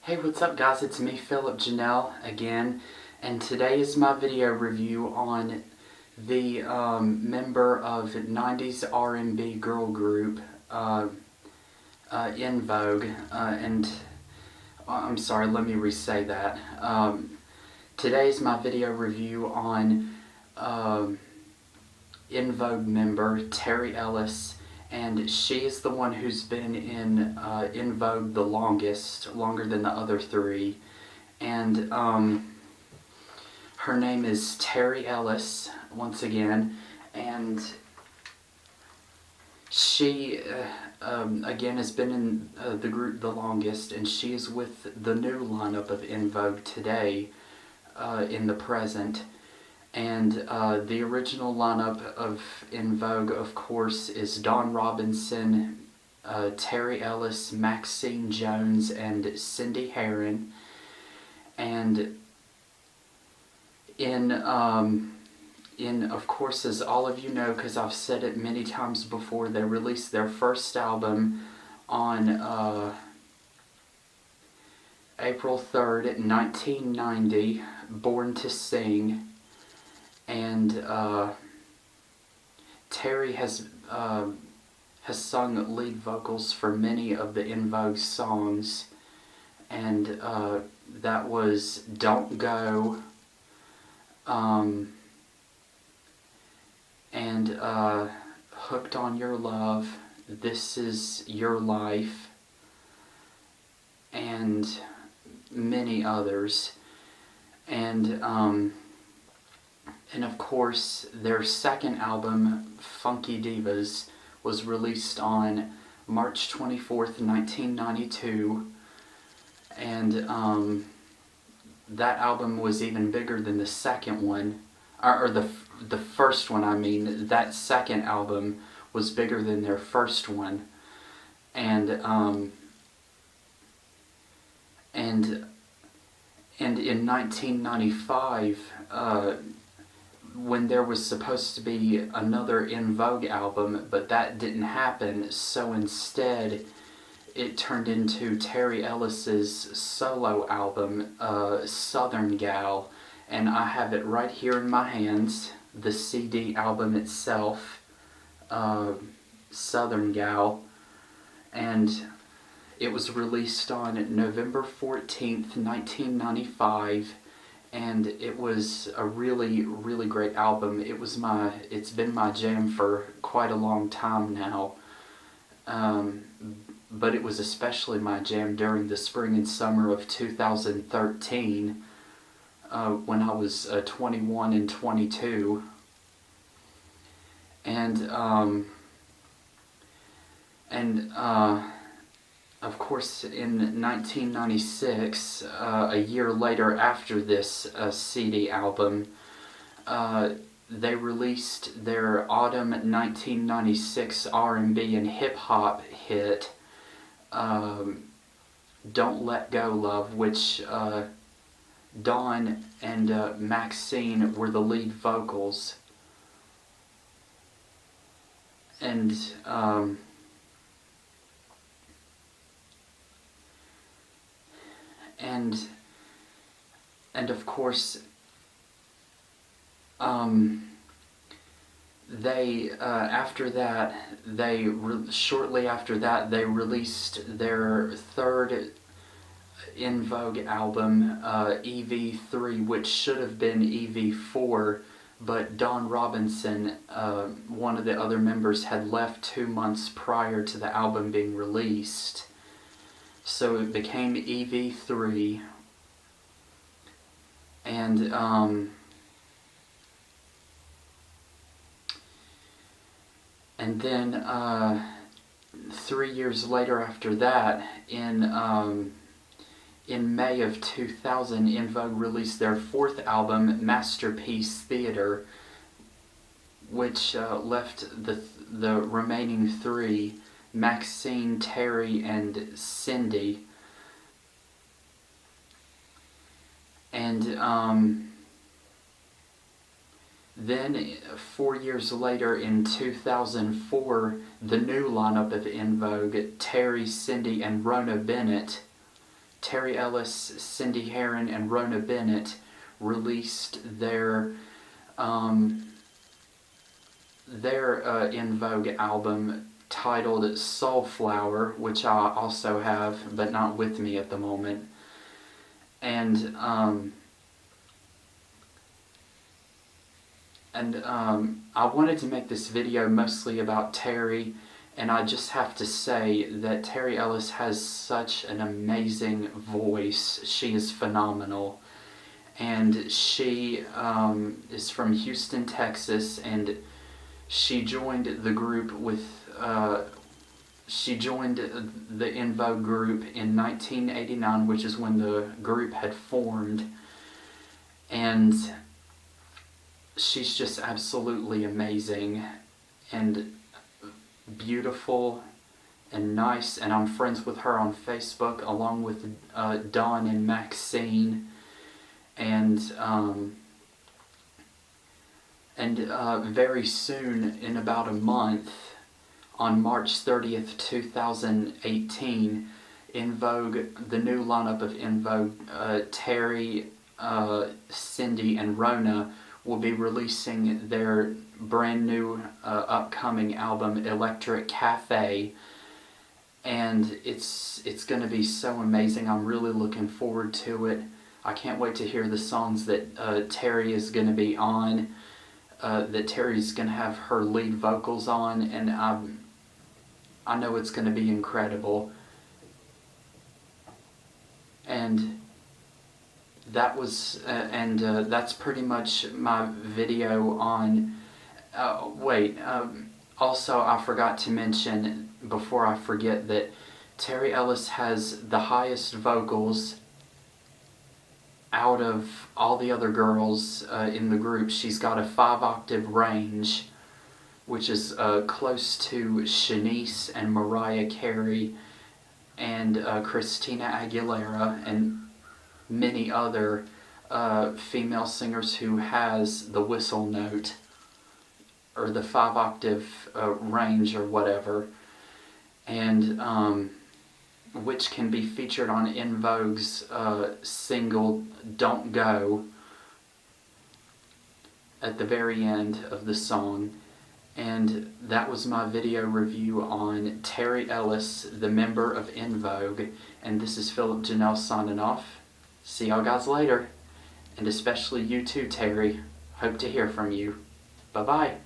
Hey, what's up guys? It's me, Philip Janelle, again, and today is my video review on the member of 90s R&B girl group, En Vogue, and I'm sorry, let me re-say that. Today is my video review on En Vogue member Terry Ellis, and she is the one who's been in En Vogue the longest, longer than the other three. And her name is Terry Ellis, once again, and she, again, has been in the group the longest, and she is with the new lineup of En Vogue today, in the present. And the original lineup of En Vogue, of course, is Dawn Robinson, Terry Ellis, Maxine Jones, and Cindy Herron. And in of course, as all of you know, because I've said it many times before, they released their first album on April 3rd, 1990, Born to Sing. And Terry has sung lead vocals for many of the En Vogue songs, and that was Don't Go, and Hooked on Your Love, This Is Your Life, and many others. And of course, their second album, Funky Divas, was released on March 24th, 1992. And that album was even bigger than the second one, or the first one, I mean. That second album was bigger than their first one. And in 1995, when there was supposed to be another En Vogue album, but that didn't happen, so instead it turned into Terry Ellis's solo album, Southern Gal, and I have it right here in my hands, the CD album itself, Southern Gal, and it was released on November 14th, 1995, and it was a really, really great album. It's been my jam for quite a long time now, but it was especially my jam during the spring and summer of 2013, when I was 21 and 22, and of course, in 1996, a year later after this CD album, they released their autumn 1996 R&B and hip-hop hit, Don't Let Go Love, which Dawn and Maxine were the lead vocals. And And of course, they shortly after that, they released their third En Vogue album, EV3, which should have been EV4, but Dawn Robinson, one of the other members, had left 2 months prior to the album being released. So it became EV3, and then 3 years later after that, in May of 2000, En Vogue released their fourth album, Masterpiece Theater, which left the remaining three, Maxine, Terry, and Cindy. And then 4 years later, in 2004, the new lineup of En Vogue, Terry, Cindy, and Rona Bennett, Terry Ellis, Cindy Herron, and Rona Bennett released their En Vogue album titled Soulflower, which I also have, but not with me at the moment. And I wanted to make this video mostly about Terry, and I just have to say that Terry Ellis has such an amazing voice. She is phenomenal. And she is from Houston, Texas, and she joined the group with, she joined the En Vogue group in 1989, which is when the group had formed. And she's just absolutely amazing and beautiful and nice, and I'm friends with her on Facebook along with Dawn and Maxine, and very soon, in about a month, on March 30th, 2018, En Vogue, the new lineup of En Vogue, Terry, Cindy, and Rona will be releasing their brand new upcoming album, Electric Cafe, and it's going to be so amazing. I'm really looking forward to it. I can't wait to hear the songs that Terry is going to be on, that Terry's going to have her lead vocals on, and I know it's going to be incredible. And that was, that's pretty much my video on, also I forgot to mention, before I forget, that Terry Ellis has the highest vocals out of all the other girls in the group. She's got a 5-octave range, which is close to Shanice and Mariah Carey and Christina Aguilera and many other female singers who has the whistle note or the 5-octave range or whatever, and which can be featured on En Vogue's single Don't Go at the very end of the song. And that was my video review on Terry Ellis, the member of En Vogue, and this is Philip Janelle signing off. See y'all guys later, and especially you too, Terry. Hope to hear from you. Bye-bye.